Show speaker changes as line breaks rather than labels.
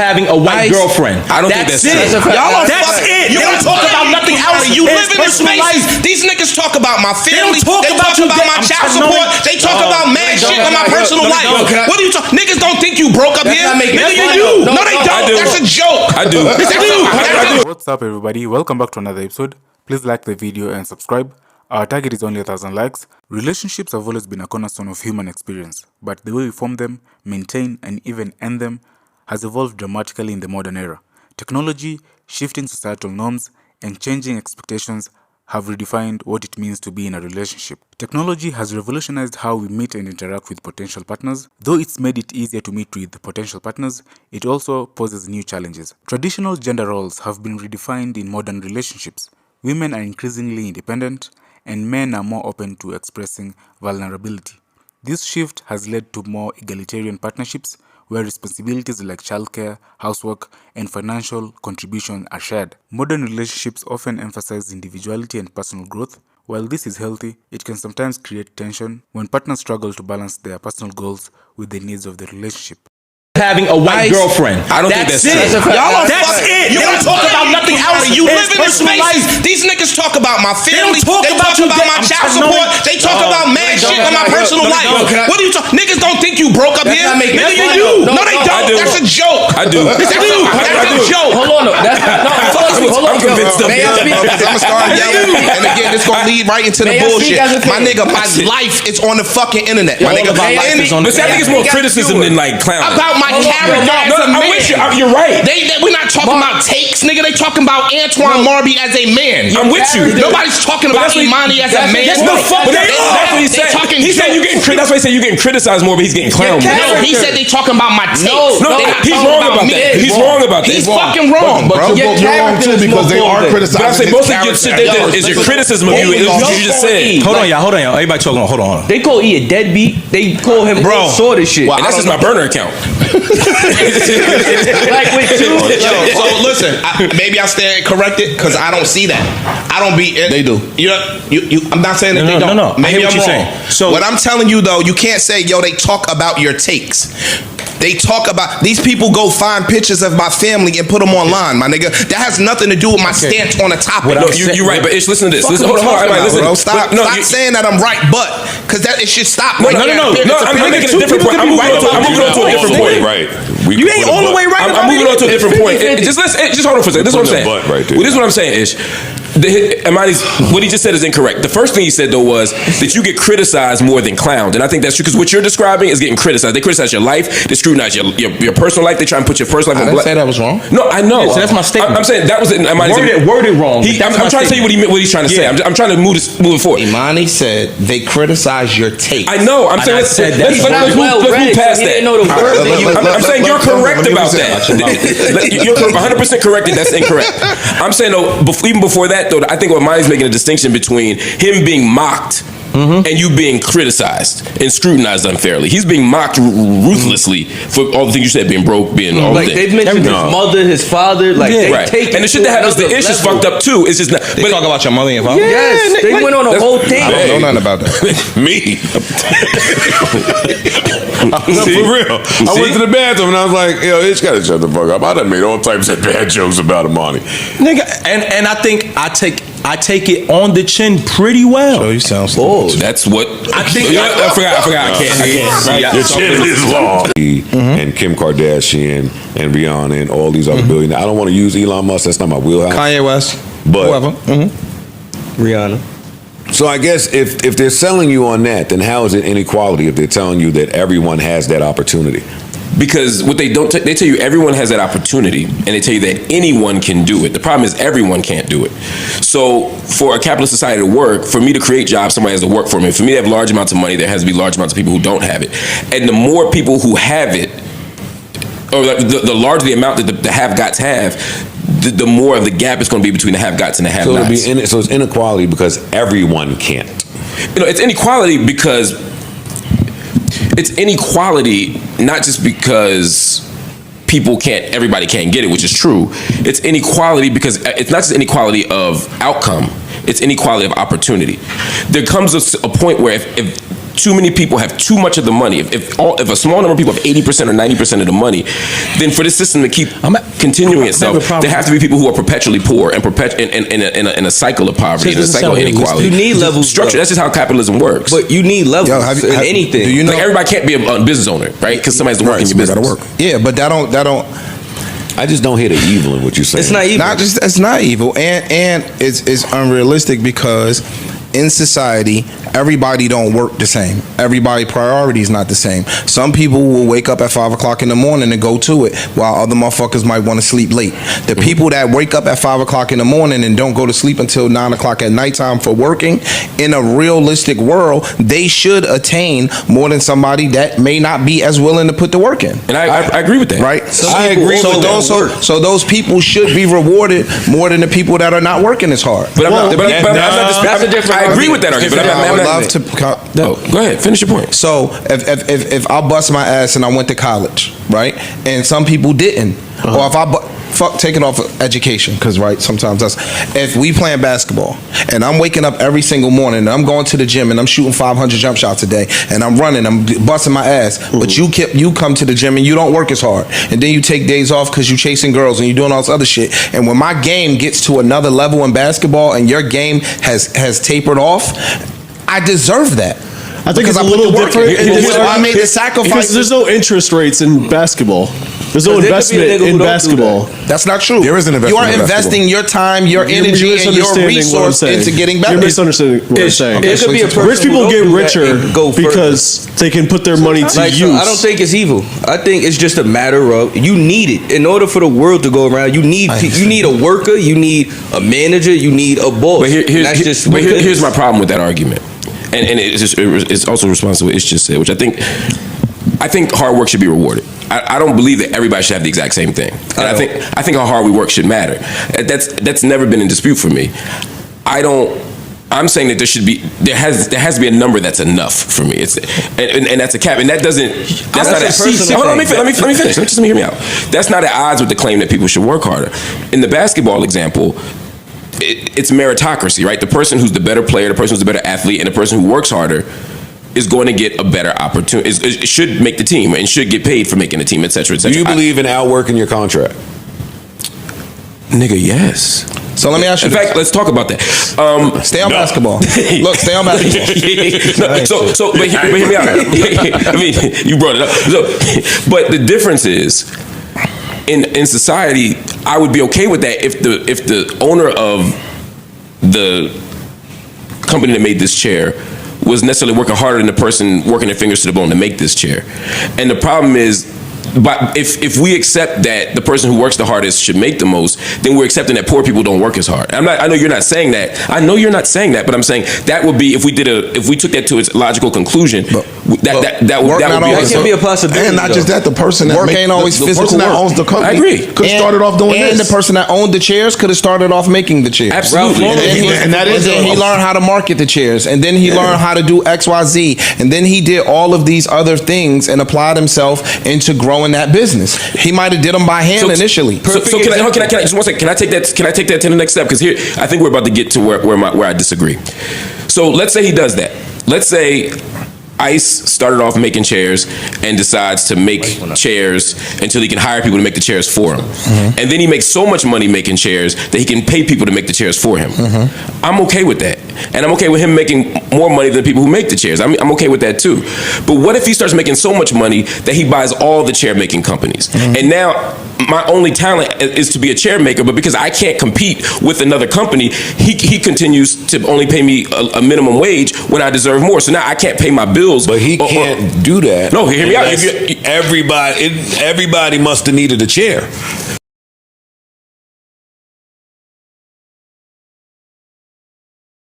having a white girlfriend.
I don't think that's
it.
true.
Y'all are it.
You don't talk about nothing else. You live in this space. These niggas talk about my family. They talk about my child support. They talk about mad shit in my personal life. What are you talking? Niggas don't think you broke up here. Nigga, you do. No, they don't. That's a joke.
I do.
What's up, everybody? Welcome back to another episode. Please like the video and subscribe. Our target is only 1,000 likes. Relationships have always been a cornerstone of human experience, but the way we form them, maintain, and even end them has evolved dramatically in the modern era. Technology, shifting societal norms, and changing expectations have redefined what it means to be in a relationship. Technology has revolutionized how we meet and interact with potential partners. Though it's made it easier to meet with potential partners, it also poses new challenges. Traditional gender roles have been redefined in modern relationships. Women are increasingly independent, and men are more open to expressing vulnerability. This shift has led to more egalitarian partnerships where responsibilities like childcare, housework, and financial contribution are shared. Modern relationships often emphasize individuality and personal growth. While this is healthy, it can sometimes create tension when partners struggle to balance their personal goals with the needs of the relationship.
Having a white girlfriend.
I don't think that's true.
Y'all are it. You don't talk about nothing else. You live in this space. These niggas talk about my family. They talk about my child support. They talk about mad shit in my personal life. What are you talking? Niggas don't think you broke up here. Nigga, you do. No, they don't. That's a joke.
I do.
That's a joke.
Hold on,
I'm convinced of it.
I'm gonna start yelling, and again, this gonna lead right into the bullshit. My nigga, my life is on the fucking internet. My nigga,
But see, I think it's more criticism than like clown.
about my character.
I'm with you. You're right.
We're not talking about takes, nigga. They talking about Antoine Marby as a man.
I'm with you.
Nobody's talking about Imani as a man.
That's what he said. He said you getting criticized. That's why he said you getting criticized more, but he's getting clowned.
No, he said they talking about my takes.
No, he's wrong about that. He's wrong about that.
He's fucking wrong,
But you're wrong too because they are criticizing.
But I say most of your shit is your criticism of you. You just said.
Hold on, y'all. Everybody talking. Hold on.
They call E a deadbeat. They call him all sort of shit.
And that's just my burner account.
Like with you.
So listen, maybe I stand corrected because I don't see that. I don't be.
They do.
I'm not saying that they don't.
No.
Maybe
I hear what
I'm
you're
wrong.
saying. So
what I'm telling you though, you can't say they talk about your takes. They talk about these people go find pictures of my family and put them online, my nigga. That has nothing to do with my stance on the topic.
No, you're right, but listen to this. Hold on, listen.
Bro, stop saying that I'm right, but because it should stop.
No, I'm making a different point. I'm moving on to a different point.
Right.
You ain't all the way right.
I'm moving on to a different point. Just hold on for a second. This is what I'm saying. This is what I'm saying, Ish. What he just said is incorrect. The first thing he said though was that you get criticized more than clowned, and I think that's true because what you're describing is getting criticized. They criticize your life, they scrutinize your personal life. They try and put your first life.
I didn't say that was wrong.
No, I know.
Yeah, so that's my statement.
I'm saying that was
worded wrong.
I'm trying to tell you what he's trying to say. I'm trying to move it forward.
Imani said they criticize your take.
I know. I'm saying let's move past that. I'm saying you're correct about that. You're 100% correct that that's incorrect. I'm saying though, even before that though, I think what Imani's making a distinction between him being mocked and you being criticized and scrutinized unfairly. He's being mocked ruthlessly for all the things you said, being broke, being all
like they've mentioned his mother, his father, like they take
and the shit that happens, the ish is fucked up too. It's just not.
They talk about your mother and father.
Yes, they went on a whole thing.
I don't know nothing about that.
Me. For real. I went to the bathroom and I was like, it's gotta shut the fuck up. I done made all types of bad jokes about Imani.
Nigga, and I think I take it on the chin pretty well.
Oh, you sound slow.
That's what
I think.
I forgot. I can't.
Your chin is long. And Kim Kardashian and Rihanna and all these other billionaires. I don't want to use Elon Musk. That's not my wheelhouse.
Kanye West.
But
whoever.
Rihanna.
So I guess if they're selling you on that, then how is it inequality if they're telling you that everyone has that opportunity?
Because what they don't, they tell you everyone has that opportunity, and they tell you that anyone can do it. The problem is everyone can't do it. So for a capitalist society to work, for me to create jobs, somebody has to work for me. For me to have large amounts of money, there has to be large amounts of people who don't have it. And the more people who have it, or the larger the amount that the have-gots have, the more of the gap is going to be between the have-gots and the have-nots.
So it's inequality because everyone can't.
It's inequality because it's inequality not just because everybody can't get it, which is true. It's inequality because it's not just inequality of outcome, it's inequality of opportunity. There comes a point where if too many people have too much of the money, if a small number of people have 80% or 90% of the money, then for this system to keep continuing itself, there have to be people who are perpetually poor and in a cycle of poverty, in a cycle of inequality.
You need levels.
Structure. That's just how capitalism works.
But you need levels in anything.
Do you know,
like everybody can't be a business owner, right? Because somebody's working in your business.
Gotta work. Yeah, but that don't.
I just don't hear the evil in what you're saying.
It's not evil.
It's not evil, and it's unrealistic because in society, everybody don't work the same. Everybody priority is not the same. Some people will wake up at 5 o'clock in the morning and go to it, while other motherfuckers might want to sleep late. The people that wake up at 5 o'clock in the morning and don't go to sleep until 9 o'clock at nighttime for working, in a realistic world, they should attain more than somebody that may not be as willing to put the work in.
And I agree with that.
Right?
I agree with that.
So those people should be rewarded more than the people that are not working as hard.
But that's a different. I agree with that argument. But
I would love to.
Go ahead. Finish your point.
So if I bust my ass and I went to college, right, and some people didn't, or if I taking off of education, because right, sometimes that's, if we playing basketball and I'm waking up every single morning and I'm going to the gym and I'm shooting 500 jump shots a day and I'm running, I'm busting my ass, but you come to the gym and you don't work as hard, and then you take days off because you chasing girls and you doing all this other shit, and when my game gets to another level in basketball and your game has tapered off, I deserve that.
I think it's a little different.
I made the sacrifice
because there's no interest rates in basketball. There's no investment in basketball.
That's not true.
There is an investment.
You are investing your time, your energy, and your resource into getting better.
You're misunderstanding what I'm saying.
It could be a person
rich people get richer
further
because they can put their money to use.
So I don't think it's evil. I think it's just a matter of you need it in order for the world to go around. You need a worker, you need a manager, you need a boss.
But here's my problem with that argument, and it's also responsible. It's just said, which I think hard work should be rewarded. I don't believe that everybody should have the exact same thing. And I think how hard we work should matter. That's never been in dispute for me. I'm saying that there has to be a number that's enough for me. And that's a cap. And that's not a hold on, let me finish. Just let me hear me out. That's not at odds with the claim that people should work harder. In the basketball example, it's meritocracy, right? The person who's the better player, the person who's the better athlete, and the person who works harder is going to get a better opportunity. It should make the team and should get paid for making the team, et cetera, et cetera.
Do you believe in outworking your contract?
Nigga, yes.
So let me ask you.
In fact, let's talk about that.
Stay on basketball. Look, stay on basketball.
But hear me out. I mean, you brought it up. But the difference is, in society, I would be okay with that if the owner of the company that made this chair was necessarily working harder than the person working their fingers to the bone to make this chair. And the problem is, but if we accept that the person who works the hardest should make the most, then we're accepting that poor people don't work as hard. I know you're not saying that. I know you're not saying that, but I'm saying that would be if we took that to its logical conclusion. That
can be a possibility.
And not just that, the person that ain't always
the person that owns the company.
I agree.
Could have started off doing this.
And the person that owned the chairs could have started off making the chairs.
Absolutely.
And then he learned how to market the chairs, and then he learned how to do XYZ, and then he did all of these other things and applied himself into growing that business. He might have did them by hand initially.
So can I just one second? Can I take that to the next step? Because here I think we're about to get to where I disagree. So let's say he does that. Let's say ICE started off making chairs and decides to make chairs until he can hire people to make the chairs for him. Mm-hmm. And then he makes so much money making chairs that he can pay people to make the chairs for him. Mm-hmm. I'm okay with that. And I'm okay with him making more money than the people who make the chairs. I'm okay with that too. But what if he starts making so much money that he buys all the chair making companies? Mm-hmm. And now my only talent is to be a chair maker, but because I can't compete with another company, he continues to only pay me a minimum wage when I deserve more. So now I can't pay my bills.
But he can't do that.
No, hear me out.
Everybody must have needed a chair.